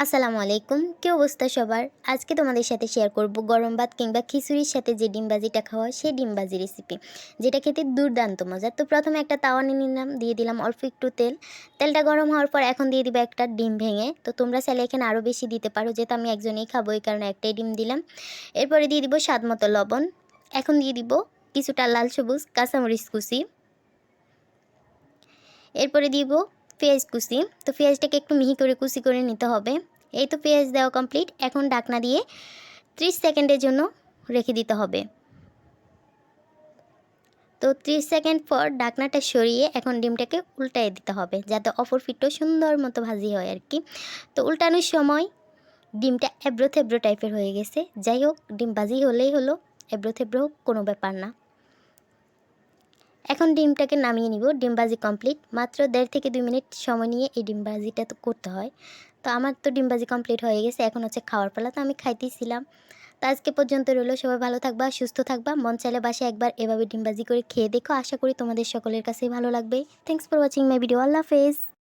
আসসালামু আলাইকুম। কি অবস্থা সবার? আজকে তোমাদের সাথে শেয়ার করব গরম ভাত কিংবা খিচুড়ির সাথে যে ডিম ভাজিটা খাওয়া সেই ডিম ভাজি রেসিপি, যেটা খেতে দুর্দান্ত মজার। তো প্রথমে একটা তাওয়া নিয়ে নিলাম, দিয়ে দিলাম অল্প একটু তেল। তেলটা গরম হওয়ার পর এখন দিয়ে দিব একটা ডিম ভেঙে। তো তোমরা চাইলে এখানে আরও বেশি দিতে পারো, যেহেতু আমি একজনেই খাবো এই কারণে একটাই ডিম দিলাম। এরপরে দিয়ে দিব স্বাদ মতো লবণ। এখন দিয়ে দিব কিছুটা লাল সবুজ কাঁচামরিচ কুচি। এরপরে দিব পেঁয়াজ কুচি। তো পেঁয়াজটাকে একটু মিহি করে কুচি করে নিতে হবে। এই তো পেঁয়াজ দেওয়া কমপ্লিট। এখন ঢাকনা দিয়ে 30 সেকেন্ডের জন্য রেখে দিতে হবে। তো 30 সেকেন্ড পর ঢাকনাটা সরিয়ে এখন ডিমটাকে উল্টায় দিতে হবে, যাতে অপর পিঠটাও সুন্দর মতো ভাজি হয় আর কি। তো উল্টানোর সময় ডিমটা এবড়ো থেবড়ো টাইপের হয়ে গেছে। যাই হোক, ডিম ভাজি হলেই হলো, এবড়ো থেবড়ো হোক কোনো ব্যাপার না। এখন ডিমটাকে নামিয়ে নিব। ডিম ভাজি কমপ্লিট। মাত্র 1.5 থেকে 2 মিনিট সময় নিয়ে এই ডিম ভাজিটা তো করতে হয়। তো আমার তো ডিম ভাজি কমপ্লিট হয়ে গেছে, এখন হচ্ছে খাওয়ার পালা। তো আমি খাইতেছিলাম। তো আজকে পর্যন্ত রইলো। সবাই ভালো থাকবা, সুস্থ থাকবা। মন চাইলে বাসায় একবার এভাবে ডিম ভাজি করে খেয়ে দেখো। আশা করি তোমাদের সকলের কাছেই ভালো লাগবে। Thanks for watching my video. আল্লাহ হাফেজ।